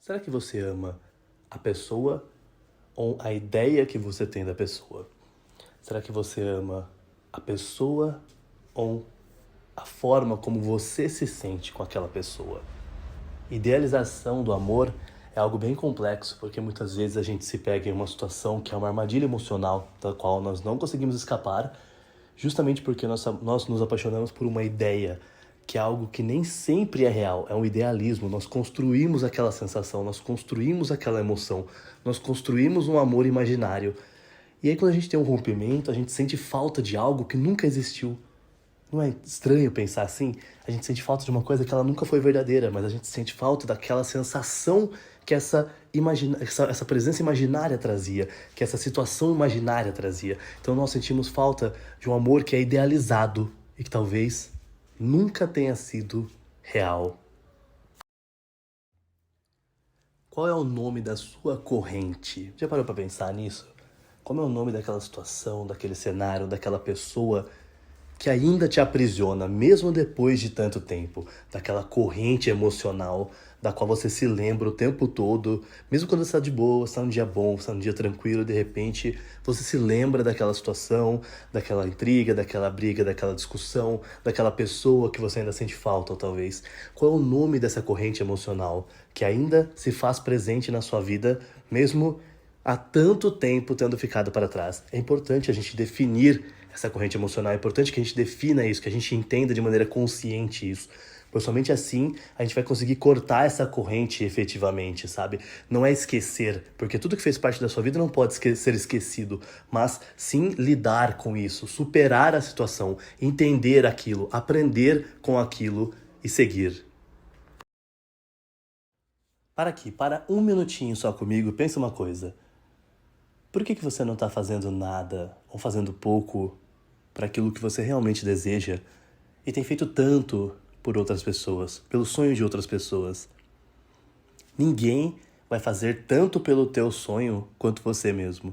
Será que você ama a pessoa ou a ideia que você tem da pessoa? Será que você ama a pessoa ou a forma como você se sente com aquela pessoa? Idealização do amor é algo bem complexo, porque muitas vezes a gente se pega em uma situação que é uma armadilha emocional, da qual nós não conseguimos escapar, justamente porque nós nos apaixonamos por uma ideia, que é algo que nem sempre é real, é um idealismo. Nós construímos aquela sensação, nós construímos aquela emoção, nós construímos um amor imaginário. E aí, quando a gente tem um rompimento, a gente sente falta de algo que nunca existiu. Não é estranho pensar assim? A gente sente falta de uma coisa que ela nunca foi verdadeira, mas a gente sente falta daquela sensação que essa presença imaginária trazia, que essa situação imaginária trazia. Então nós sentimos falta de um amor que é idealizado e que talvez nunca tenha sido real. Qual é o nome da sua corrente? Já parou pra pensar nisso? Como é o nome daquela situação, daquele cenário, daquela pessoa que ainda te aprisiona, mesmo depois de tanto tempo, daquela corrente emocional da qual você se lembra o tempo todo, mesmo quando você está de boa, está num dia bom, está num dia tranquilo, de repente você se lembra daquela situação, daquela intriga, daquela briga, daquela discussão, daquela pessoa que você ainda sente falta, ou talvez. Qual é o nome dessa corrente emocional que ainda se faz presente na sua vida, mesmo há tanto tempo tendo ficado para trás? É importante a gente definir essa corrente emocional, é importante que a gente defina isso, que a gente entenda de maneira consciente isso. Pois somente assim a gente vai conseguir cortar essa corrente efetivamente, sabe? Não é esquecer, porque tudo que fez parte da sua vida não pode ser esquecido, mas sim lidar com isso, superar a situação, entender aquilo, aprender com aquilo e seguir. Para aqui, para um minutinho só comigo, pensa uma coisa. Por que você não está fazendo nada ou fazendo pouco para aquilo que você realmente deseja e tem feito tanto por outras pessoas, pelo sonho de outras pessoas? Ninguém vai fazer tanto pelo teu sonho quanto você mesmo.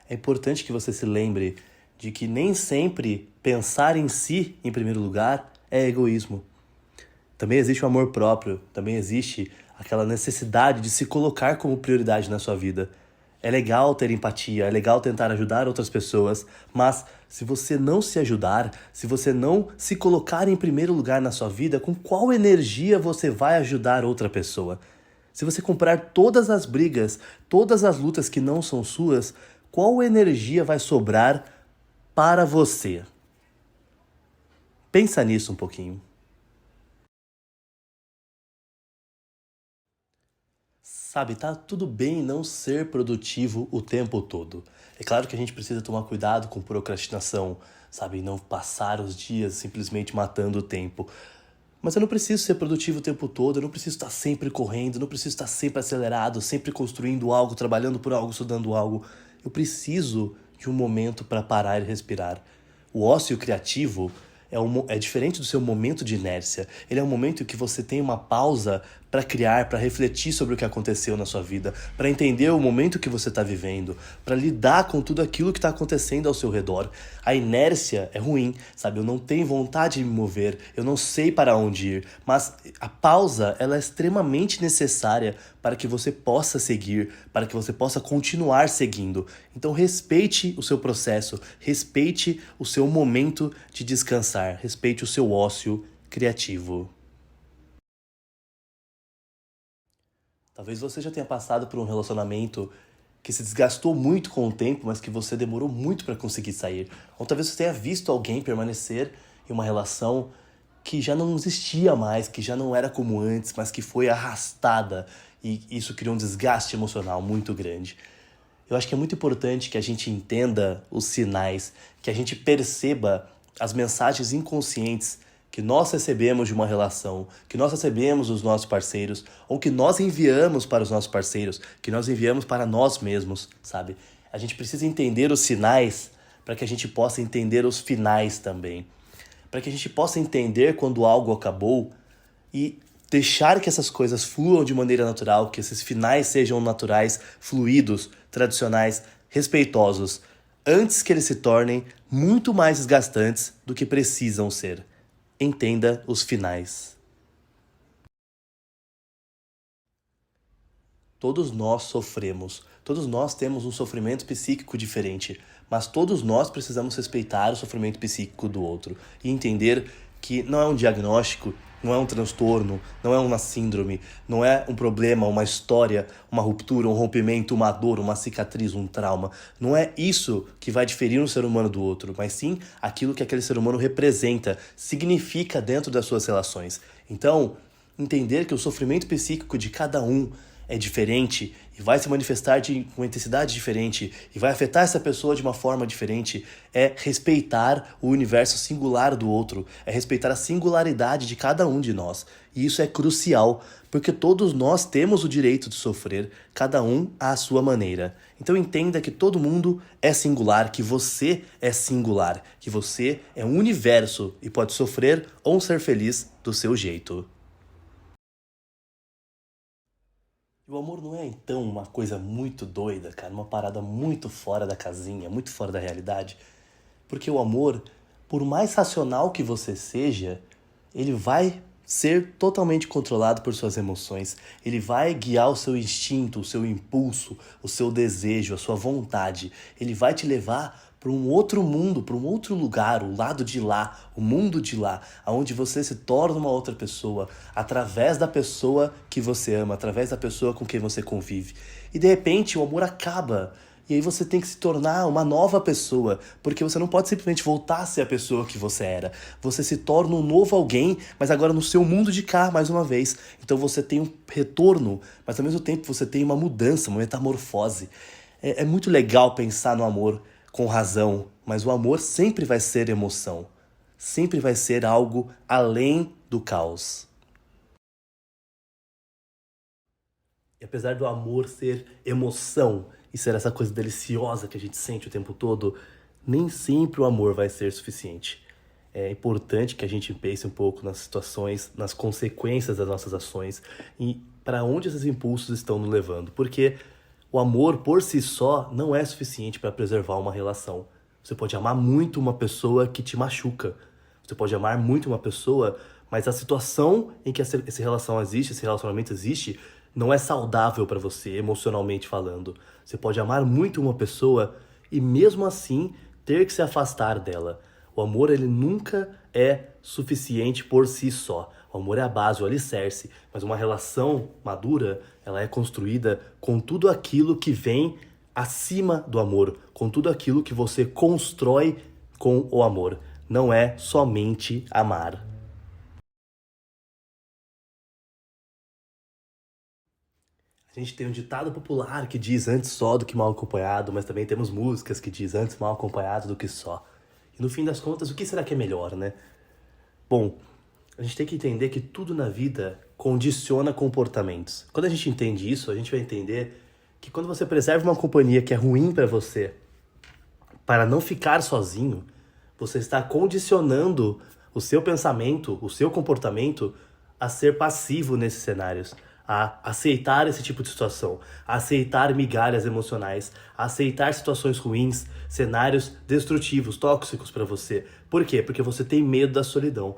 É importante que você se lembre de que nem sempre pensar em si em primeiro lugar é egoísmo. Também existe o amor próprio, também existe aquela necessidade de se colocar como prioridade na sua vida. É legal ter empatia, é legal tentar ajudar outras pessoas, mas se você não se ajudar, se você não se colocar em primeiro lugar na sua vida, com qual energia você vai ajudar outra pessoa? Se você comprar todas as brigas, todas as lutas que não são suas, qual energia vai sobrar para você? Pensa nisso um pouquinho. Sabe, tá tudo bem não ser produtivo o tempo todo. É claro que a gente precisa tomar cuidado com procrastinação, sabe, não passar os dias simplesmente matando o tempo. Mas eu não preciso ser produtivo o tempo todo, eu não preciso estar sempre correndo, eu não preciso estar sempre acelerado, sempre construindo algo, trabalhando por algo, estudando algo. Eu preciso de um momento para parar e respirar. O ócio criativo é diferente do seu momento de inércia. Ele é um momento em que você tem uma pausa para criar, para refletir sobre o que aconteceu na sua vida, para entender o momento que você está vivendo, para lidar com tudo aquilo que está acontecendo ao seu redor. A inércia é ruim, sabe? Eu não tenho vontade de me mover, eu não sei para onde ir, mas a pausa ela é extremamente necessária para que você possa seguir, para que você possa continuar seguindo. Então respeite o seu processo, respeite o seu momento de descansar, respeite o seu ócio criativo. Talvez você já tenha passado por um relacionamento que se desgastou muito com o tempo, mas que você demorou muito para conseguir sair. Ou talvez você tenha visto alguém permanecer em uma relação que já não existia mais, que já não era como antes, mas que foi arrastada e isso criou um desgaste emocional muito grande. Eu acho que é muito importante que a gente entenda os sinais, que a gente perceba as mensagens inconscientes que nós recebemos de uma relação, que nós recebemos dos nossos parceiros, ou que nós enviamos para os nossos parceiros, que nós enviamos para nós mesmos, sabe? A gente precisa entender os sinais para que a gente possa entender os finais também. Para que a gente possa entender quando algo acabou e deixar que essas coisas fluam de maneira natural, que esses finais sejam naturais, fluidos, tradicionais, respeitosos, antes que eles se tornem muito mais desgastantes do que precisam ser. Entenda os finais. Todos nós sofremos, todos nós temos um sofrimento psíquico diferente, mas todos nós precisamos respeitar o sofrimento psíquico do outro e entender que não é um diagnóstico, não é um transtorno, não é uma síndrome, não é um problema, uma história, uma ruptura, um rompimento, uma dor, uma cicatriz, um trauma. Não é isso que vai diferir um ser humano do outro, mas sim aquilo que aquele ser humano representa, significa dentro das suas relações. Então, entender que o sofrimento psíquico de cada um é diferente e vai se manifestar com intensidade diferente e vai afetar essa pessoa de uma forma diferente, é respeitar o universo singular do outro, é respeitar a singularidade de cada um de nós. E isso é crucial, porque todos nós temos o direito de sofrer, cada um à sua maneira. Então entenda que todo mundo é singular, que você é singular, que você é um universo e pode sofrer ou ser feliz do seu jeito. E o amor não é então uma coisa muito doida, cara, uma parada muito fora da casinha, muito fora da realidade? Porque o amor, por mais racional que você seja, ele vai ser totalmente controlado por suas emoções. Ele vai guiar o seu instinto, o seu impulso, o seu desejo, a sua vontade. Ele vai te levar para um outro mundo, para um outro lugar, o lado de lá, o mundo de lá, aonde você se torna uma outra pessoa, através da pessoa que você ama, através da pessoa com quem você convive. E de repente o amor acaba. E aí você tem que se tornar uma nova pessoa, porque você não pode simplesmente voltar a ser a pessoa que você era. Você se torna um novo alguém, mas agora no seu mundo de cá, mais uma vez. Então você tem um retorno, mas ao mesmo tempo você tem uma mudança, uma metamorfose. É muito legal pensar no amor com razão, mas o amor sempre vai ser emoção. Sempre vai ser algo além do caos. E apesar do amor ser emoção e ser essa coisa deliciosa que a gente sente o tempo todo, nem sempre o amor vai ser suficiente. É importante que a gente pense um pouco nas situações, nas consequências das nossas ações e para onde esses impulsos estão nos levando. Porque o amor por si só não é suficiente para preservar uma relação. Você pode amar muito uma pessoa que te machuca. Você pode amar muito uma pessoa, mas a situação em que essa relação existe, esse relacionamento existe, não é saudável para você, emocionalmente falando. Você pode amar muito uma pessoa e mesmo assim ter que se afastar dela. O amor, ele nunca é suficiente por si só. O amor é a base, o alicerce, mas uma relação madura, ela é construída com tudo aquilo que vem acima do amor, com tudo aquilo que você constrói com o amor. Não é somente amar. A gente tem um ditado popular que diz antes só do que mal acompanhado, mas também temos músicas que diz antes mal acompanhado do que só. E no fim das contas, o que será que é melhor, né? Bom, a gente tem que entender que tudo na vida condiciona comportamentos. Quando a gente entende isso, a gente vai entender que quando você preserva uma companhia que é ruim para você, para não ficar sozinho, você está condicionando o seu pensamento, o seu comportamento a ser passivo nesses cenários, a aceitar esse tipo de situação, a aceitar migalhas emocionais, a aceitar situações ruins, cenários destrutivos, tóxicos para você. Por quê? Porque você tem medo da solidão.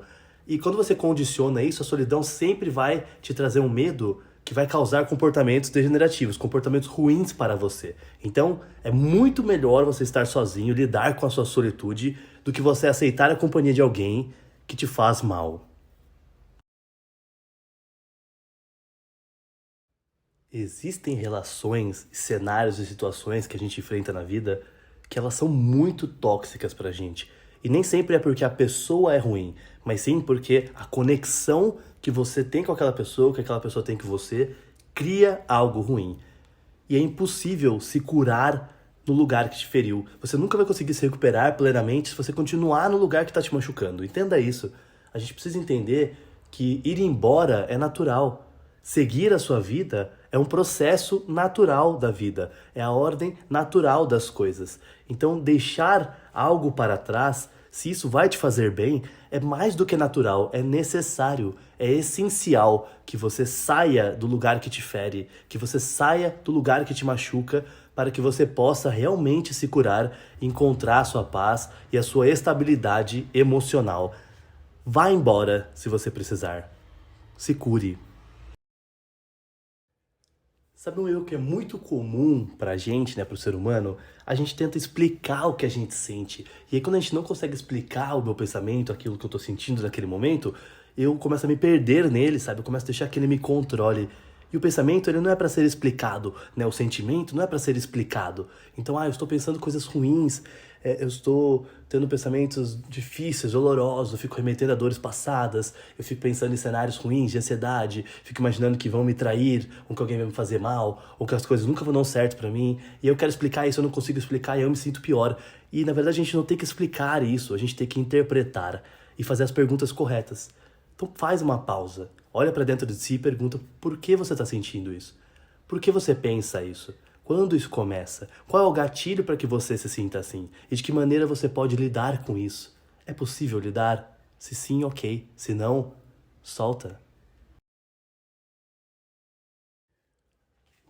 E quando você condiciona isso, a solidão sempre vai te trazer um medo que vai causar comportamentos degenerativos, comportamentos ruins para você. Então, é muito melhor você estar sozinho, lidar com a sua solitude, do que você aceitar a companhia de alguém que te faz mal. Existem relações, cenários e situações que a gente enfrenta na vida que elas são muito tóxicas pra gente. E nem sempre é porque a pessoa é ruim, mas sim porque a conexão que você tem com aquela pessoa, que aquela pessoa tem com você, cria algo ruim. E é impossível se curar no lugar que te feriu. Você nunca vai conseguir se recuperar plenamente se você continuar no lugar que está te machucando. Entenda isso. A gente precisa entender que ir embora é natural. Seguir a sua vida é um processo natural da vida. É a ordem natural das coisas. Então, deixar algo para trás, se isso vai te fazer bem, é mais do que natural, é necessário, é essencial que você saia do lugar que te fere, que você saia do lugar que te machuca, para que você possa realmente se curar, encontrar a sua paz e a sua estabilidade emocional. Vá embora se você precisar. Se cure. Sabe um erro que é muito comum pra gente, né, pro ser humano? A gente tenta explicar o que a gente sente. E aí quando a gente não consegue explicar o meu pensamento, aquilo que eu tô sentindo naquele momento, eu começo a me perder nele, sabe? Eu começo a deixar que ele me controle. E o pensamento, ele não é pra ser explicado, né? O sentimento não é pra ser explicado. Então, eu estou pensando coisas ruins, eu estou tendo pensamentos difíceis, dolorosos, eu fico remetendo a dores passadas, eu fico pensando em cenários ruins de ansiedade, fico imaginando que vão me trair, ou que alguém vai me fazer mal, ou que as coisas nunca vão dar certo pra mim, e eu quero explicar isso, eu não consigo explicar, e eu me sinto pior. E na verdade a gente não tem que explicar isso, a gente tem que interpretar e fazer as perguntas corretas. Então faz uma pausa, olha pra dentro de si e pergunta por que você tá sentindo isso? Por que você pensa isso? Quando isso começa? Qual é o gatilho para que você se sinta assim? E de que maneira você pode lidar com isso? É possível lidar? Se sim, ok. Se não, solta.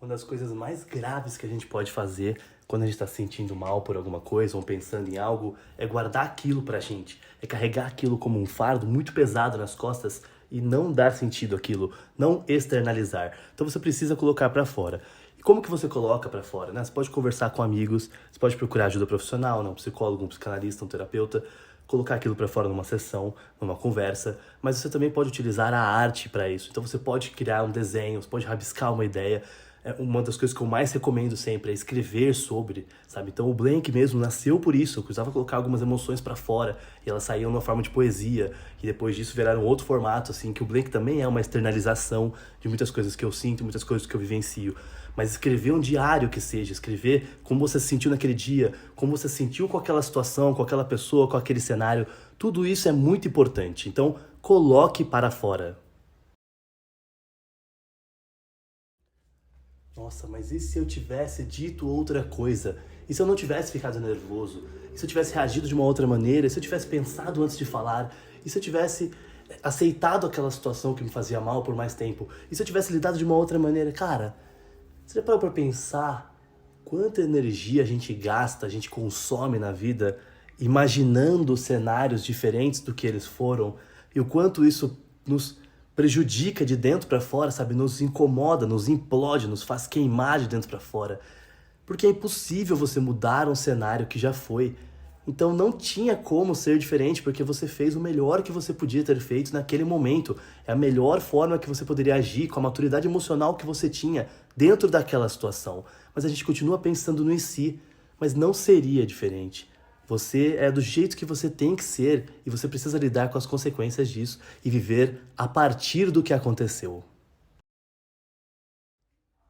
Uma das coisas mais graves que a gente pode fazer quando a gente está se sentindo mal por alguma coisa ou pensando em algo é guardar aquilo pra gente. É carregar aquilo como um fardo muito pesado nas costas e não dar sentido àquilo, não externalizar. Então você precisa colocar pra fora. E como que você coloca pra fora, né? Você pode conversar com amigos, você pode procurar ajuda profissional, né? Um psicólogo, um psicanalista, um terapeuta, colocar aquilo pra fora numa sessão, numa conversa, mas você também pode utilizar a arte para isso. Então você pode criar um desenho, você pode rabiscar uma ideia. Uma das coisas que eu mais recomendo sempre é escrever sobre, sabe? Então o Blank mesmo nasceu por isso, eu precisava colocar algumas emoções pra fora e elas saíam numa forma de poesia e depois disso viraram outro formato, assim, que o Blank também é uma externalização de muitas coisas que eu sinto, muitas coisas que eu vivencio. Mas escrever um diário que seja, escrever como você se sentiu naquele dia, como você se sentiu com aquela situação, com aquela pessoa, com aquele cenário, tudo isso é muito importante. Então coloque para fora. Nossa, mas e se eu tivesse dito outra coisa? E se eu não tivesse ficado nervoso? E se eu tivesse reagido de uma outra maneira? E se eu tivesse pensado antes de falar? E se eu tivesse aceitado aquela situação que me fazia mal por mais tempo? E se eu tivesse lidado de uma outra maneira? Cara, você já parou pra pensar quanta energia a gente gasta, a gente consome na vida imaginando cenários diferentes do que eles foram e o quanto isso nos prejudica de dentro pra fora, sabe? Nos incomoda, nos implode, nos faz queimar de dentro pra fora. Porque é impossível você mudar um cenário que já foi. Então não tinha como ser diferente, porque você fez o melhor que você podia ter feito naquele momento. É a melhor forma que você poderia agir, com a maturidade emocional que você tinha dentro daquela situação. Mas a gente continua pensando no em si, mas não seria diferente. Você é do jeito que você tem que ser e você precisa lidar com as consequências disso e viver a partir do que aconteceu.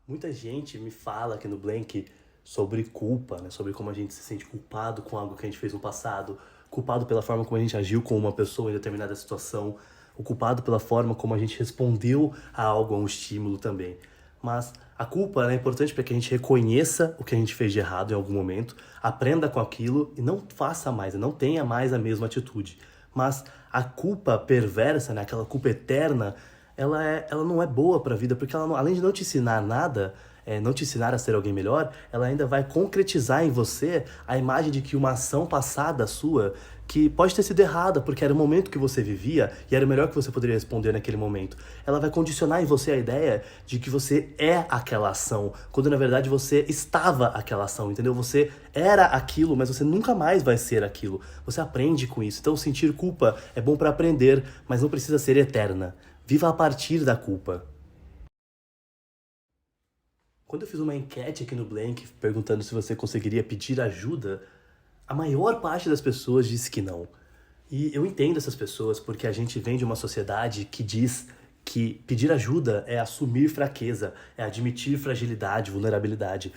Muita gente me fala aqui no Blank sobre culpa, né? Sobre como a gente se sente culpado com algo que a gente fez no passado, culpado pela forma como a gente agiu com uma pessoa em determinada situação, o culpado pela forma como a gente respondeu a algo, a um estímulo também. Mas a culpa, né, é importante para que a gente reconheça o que a gente fez de errado em algum momento, aprenda com aquilo e não faça mais, não tenha mais a mesma atitude. Mas a culpa perversa, né, aquela culpa eterna, ela não é boa para a vida, porque ela não, além de não te ensinar nada, não te ensinar a ser alguém melhor, ela ainda vai concretizar em você a imagem de que uma ação passada sua, que pode ter sido errada, porque era o momento que você vivia e era o melhor que você poderia responder naquele momento. Ela vai condicionar em você a ideia de que você é aquela ação, quando na verdade você estava aquela ação, entendeu? Você era aquilo, mas você nunca mais vai ser aquilo. Você aprende com isso. Então sentir culpa é bom para aprender, mas não precisa ser eterna. Viva a partir da culpa. Quando eu fiz uma enquete aqui no Blank perguntando se você conseguiria pedir ajuda, a maior parte das pessoas disse que não. E eu entendo essas pessoas porque a gente vem de uma sociedade que diz que pedir ajuda é assumir fraqueza, é admitir fragilidade, vulnerabilidade.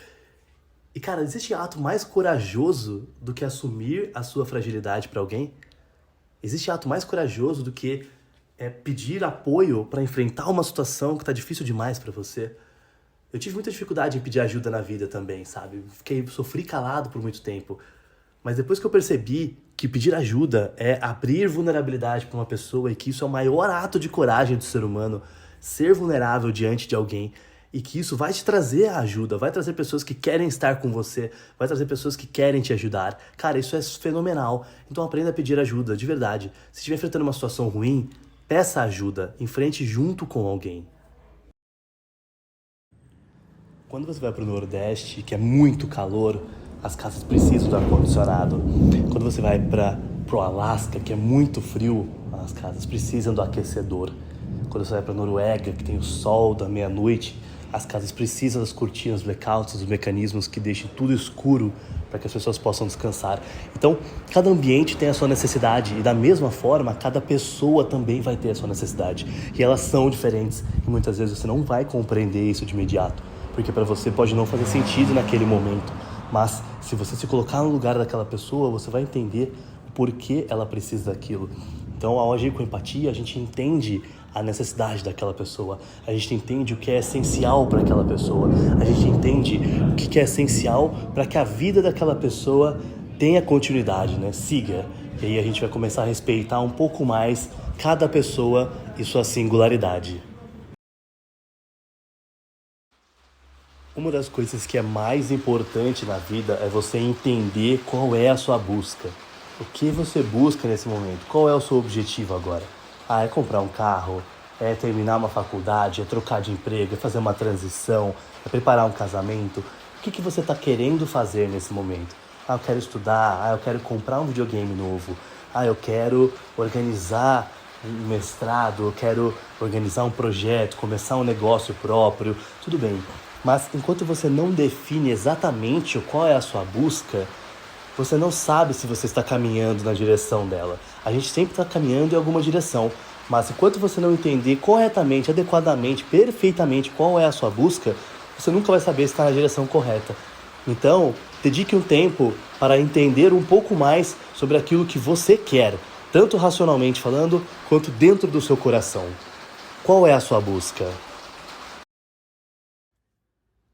E cara, existe ato mais corajoso do que assumir a sua fragilidade para alguém? Existe ato mais corajoso do que pedir apoio para enfrentar uma situação que tá difícil demais para você? Eu tive muita dificuldade em pedir ajuda na vida também, sabe? Sofri calado por muito tempo. Mas depois que eu percebi que pedir ajuda é abrir vulnerabilidade para uma pessoa e que isso é o maior ato de coragem do ser humano, ser vulnerável diante de alguém, e que isso vai te trazer a ajuda, vai trazer pessoas que querem estar com você, vai trazer pessoas que querem te ajudar. Cara, isso é fenomenal. Então aprenda a pedir ajuda, de verdade. Se estiver enfrentando uma situação ruim, peça ajuda, enfrente junto com alguém. Quando você vai para o Nordeste, que é muito calor, as casas precisam do ar-condicionado. Quando você vai para o Alasca, que é muito frio, as casas precisam do aquecedor. Quando você vai para a Noruega, que tem o sol da meia-noite, as casas precisam das cortinas, blackouts, dos mecanismos que deixem tudo escuro para que as pessoas possam descansar. Então, cada ambiente tem a sua necessidade e da mesma forma, cada pessoa também vai ter a sua necessidade. E elas são diferentes e muitas vezes você não vai compreender isso de imediato, porque para você pode não fazer sentido naquele momento, mas se você se colocar no lugar daquela pessoa, você vai entender o porquê ela precisa daquilo. Então, ao agir com empatia, a gente entende a necessidade daquela pessoa, a gente entende o que é essencial para aquela pessoa, a gente entende o que é essencial para que a vida daquela pessoa tenha continuidade, né? Siga. E aí a gente vai começar a respeitar um pouco mais cada pessoa e sua singularidade. Uma das coisas que é mais importante na vida é você entender qual é a sua busca. O que você busca nesse momento? Qual é o seu objetivo agora? É comprar um carro? É terminar uma faculdade? É trocar de emprego? É fazer uma transição? É preparar um casamento? O que você está querendo fazer nesse momento? Eu quero estudar. Eu quero comprar um videogame novo. Eu quero organizar um mestrado. Eu quero organizar um projeto, começar um negócio próprio. Tudo bem. Mas enquanto você não define exatamente qual é a sua busca, você não sabe se você está caminhando na direção dela. A gente sempre está caminhando em alguma direção, mas enquanto você não entender corretamente, adequadamente, perfeitamente qual é a sua busca, você nunca vai saber se está na direção correta. Então, dedique um tempo para entender um pouco mais sobre aquilo que você quer, tanto racionalmente falando, quanto dentro do seu coração. Qual é a sua busca?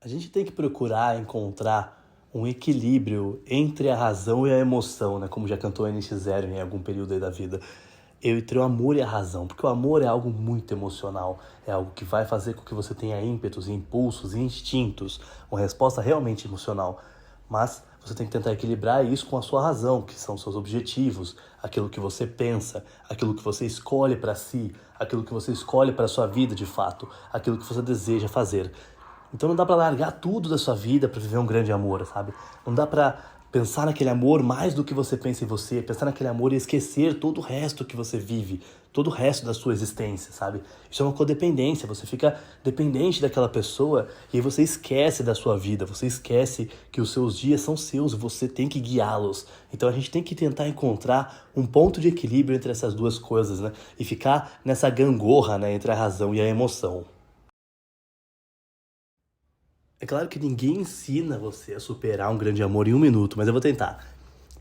A gente tem que procurar encontrar um equilíbrio entre a razão e a emoção, né? Como já cantou NX Zero em algum período aí da vida. Entre o amor e a razão, porque o amor é algo muito emocional, é algo que vai fazer com que você tenha ímpetos, impulsos, instintos, uma resposta realmente emocional. Mas você tem que tentar equilibrar isso com a sua razão, que são seus objetivos, aquilo que você pensa, aquilo que você escolhe para si, aquilo que você escolhe para a sua vida de fato, aquilo que você deseja fazer. Então não dá pra largar tudo da sua vida pra viver um grande amor, sabe? Não dá pra pensar naquele amor mais do que você pensa em você, pensar naquele amor e esquecer todo o resto que você vive, todo o resto da sua existência, sabe? Isso é uma codependência, você fica dependente daquela pessoa e aí você esquece da sua vida, você esquece que os seus dias são seus e você tem que guiá-los. Então a gente tem que tentar encontrar um ponto de equilíbrio entre essas duas coisas, né? E ficar nessa gangorra, né, entre a razão e a emoção. É claro que ninguém ensina você a superar um grande amor em um minuto, mas eu vou tentar.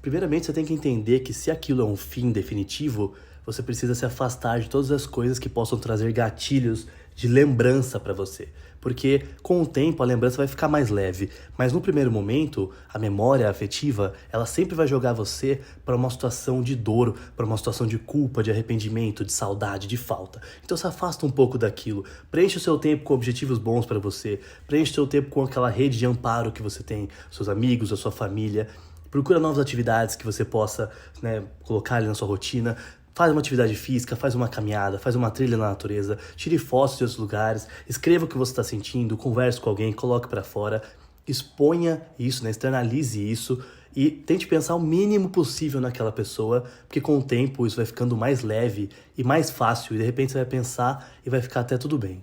Primeiramente, você tem que entender que se aquilo é um fim definitivo, você precisa se afastar de todas as coisas que possam trazer gatilhos de lembrança para você. Porque com o tempo a lembrança vai ficar mais leve, mas no primeiro momento, a memória afetiva, ela sempre vai jogar você para uma situação de dor, para uma situação de culpa, de arrependimento, de saudade, de falta. Então se afasta um pouco daquilo, preenche o seu tempo com objetivos bons para você, preenche o seu tempo com aquela rede de amparo que você tem, seus amigos, a sua família. Procura novas atividades que você possa, né, colocar ali na sua rotina. Faz uma atividade física, faz uma caminhada, faz uma trilha na natureza, tire fotos de outros lugares, escreva o que você está sentindo, converse com alguém, coloque para fora, exponha isso, né, externalize isso e tente pensar o mínimo possível naquela pessoa, porque com o tempo isso vai ficando mais leve e mais fácil e de repente você vai pensar e vai ficar até tudo bem.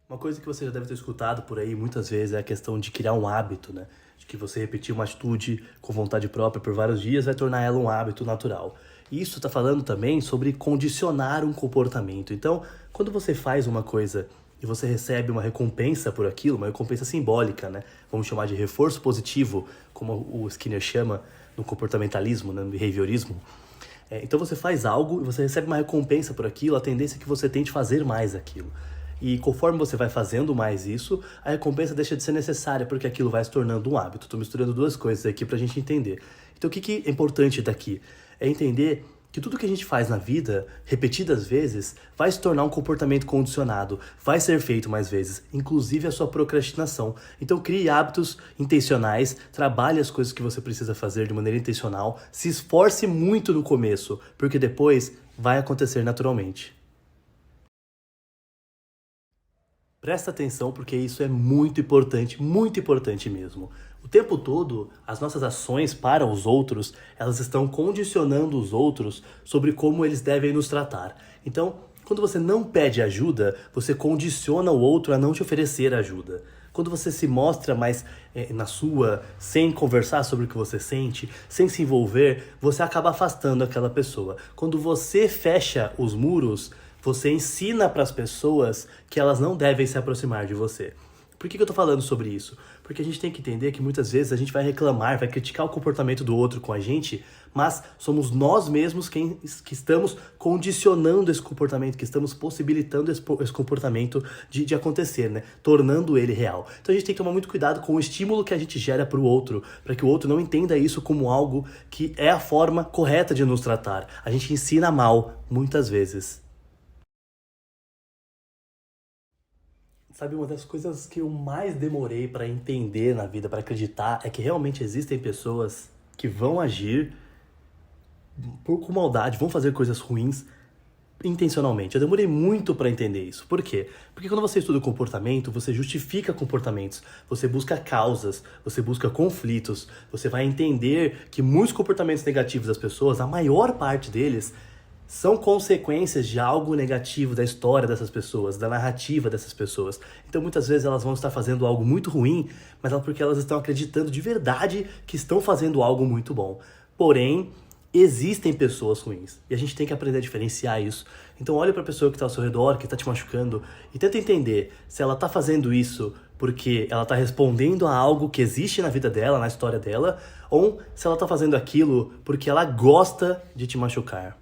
Uma coisa que você já deve ter escutado por aí muitas vezes é a questão de criar um hábito, né? De que você repetir uma atitude com vontade própria por vários dias vai tornar ela um hábito natural. E isso está falando também sobre condicionar um comportamento. Então, quando você faz uma coisa e você recebe uma recompensa por aquilo, uma recompensa simbólica, né? Vamos chamar de reforço positivo, como o Skinner chama no comportamentalismo, né? No behaviorismo. Então você faz algo e você recebe uma recompensa por aquilo, a tendência é que você tente fazer mais aquilo. E conforme você vai fazendo mais isso, a recompensa deixa de ser necessária, porque aquilo vai se tornando um hábito. Estou misturando duas coisas aqui para a gente entender. Então o que é importante daqui? É entender que tudo que a gente faz na vida, repetidas vezes, vai se tornar um comportamento condicionado, vai ser feito mais vezes, inclusive a sua procrastinação. Então crie hábitos intencionais, trabalhe as coisas que você precisa fazer de maneira intencional, se esforce muito no começo, porque depois vai acontecer naturalmente. Presta atenção porque isso é muito importante mesmo. O tempo todo, as nossas ações para os outros, elas estão condicionando os outros sobre como eles devem nos tratar. Então, quando você não pede ajuda, você condiciona o outro a não te oferecer ajuda. Quando você se mostra mais na sua, sem conversar sobre o que você sente, sem se envolver, você acaba afastando aquela pessoa. Quando você fecha os muros, você ensina para as pessoas que elas não devem se aproximar de você. Por que eu tô falando sobre isso? Porque a gente tem que entender que muitas vezes a gente vai reclamar, vai criticar o comportamento do outro com a gente, mas somos nós mesmos que estamos condicionando esse comportamento, que estamos possibilitando esse comportamento de acontecer, né? Tornando ele real. Então a gente tem que tomar muito cuidado com o estímulo que a gente gera para o outro, para que o outro não entenda isso como algo que é a forma correta de nos tratar. A gente ensina mal, muitas vezes. Sabe, uma das coisas que eu mais demorei pra entender na vida, pra acreditar, é que realmente existem pessoas que vão agir com maldade, vão fazer coisas ruins intencionalmente. Eu demorei muito pra entender isso. Por quê? Porque quando você estuda o comportamento, você justifica comportamentos, você busca causas, você busca conflitos, você vai entender que muitos comportamentos negativos das pessoas, a maior parte deles, são consequências de algo negativo da história dessas pessoas, da narrativa dessas pessoas. Então muitas vezes elas vão estar fazendo algo muito ruim, mas é porque elas estão acreditando de verdade que estão fazendo algo muito bom. Porém, existem pessoas ruins e a gente tem que aprender a diferenciar isso. Então olha para a pessoa que está ao seu redor, que está te machucando e tenta entender se ela está fazendo isso porque ela está respondendo a algo que existe na vida dela, na história dela, ou se ela está fazendo aquilo porque ela gosta de te machucar.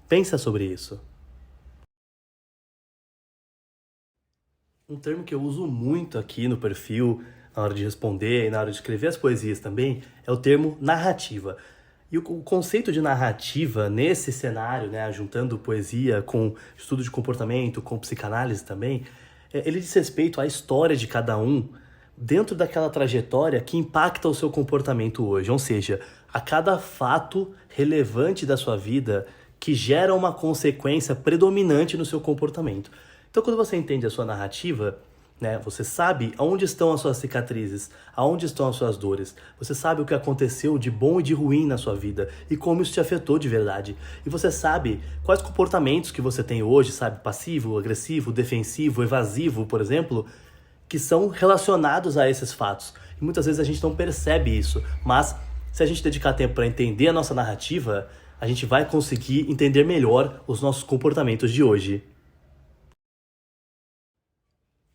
Pensa sobre isso. Um termo que eu uso muito aqui no perfil, na hora de responder e na hora de escrever as poesias também, é o termo narrativa. E o conceito de narrativa nesse cenário, né, juntando poesia com estudo de comportamento, com psicanálise também, ele diz respeito à história de cada um dentro daquela trajetória que impacta o seu comportamento hoje. Ou seja, a cada fato relevante da sua vida que gera uma consequência predominante no seu comportamento. Então, quando você entende a sua narrativa, né, você sabe aonde estão as suas cicatrizes, aonde estão as suas dores. Você sabe o que aconteceu de bom e de ruim na sua vida e como isso te afetou de verdade. E você sabe quais comportamentos que você tem hoje, sabe, passivo, agressivo, defensivo, evasivo, por exemplo, que são relacionados a esses fatos. E muitas vezes a gente não percebe isso, mas se a gente dedicar tempo para entender a nossa narrativa, a gente vai conseguir entender melhor os nossos comportamentos de hoje.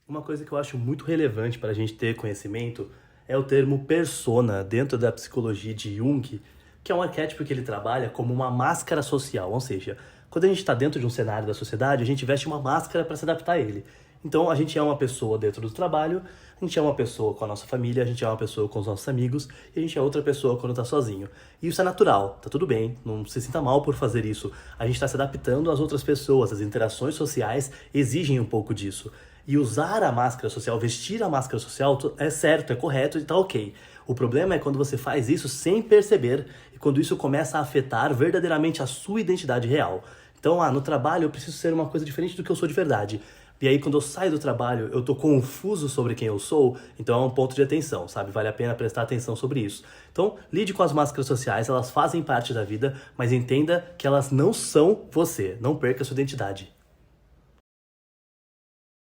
Uma coisa que eu acho muito relevante para a gente ter conhecimento é o termo persona dentro da psicologia de Jung, que é um arquétipo que ele trabalha como uma máscara social, ou seja, quando a gente está dentro de um cenário da sociedade, a gente veste uma máscara para se adaptar a ele. Então a gente é uma pessoa dentro do trabalho, a gente é uma pessoa com a nossa família, a gente é uma pessoa com os nossos amigos e a gente é outra pessoa quando está sozinho. E isso é natural, tá tudo bem, não se sinta mal por fazer isso. A gente está se adaptando às outras pessoas, as interações sociais exigem um pouco disso. E usar a máscara social, vestir a máscara social é certo, é correto e tá ok. O problema é quando você faz isso sem perceber e quando isso começa a afetar verdadeiramente a sua identidade real. Então, no trabalho eu preciso ser uma coisa diferente do que eu sou de verdade. E aí, quando eu saio do trabalho, eu tô confuso sobre quem eu sou, então é um ponto de atenção, sabe? Vale a pena prestar atenção sobre isso. Então, lide com as máscaras sociais, elas fazem parte da vida, mas entenda que elas não são você. Não perca a sua identidade.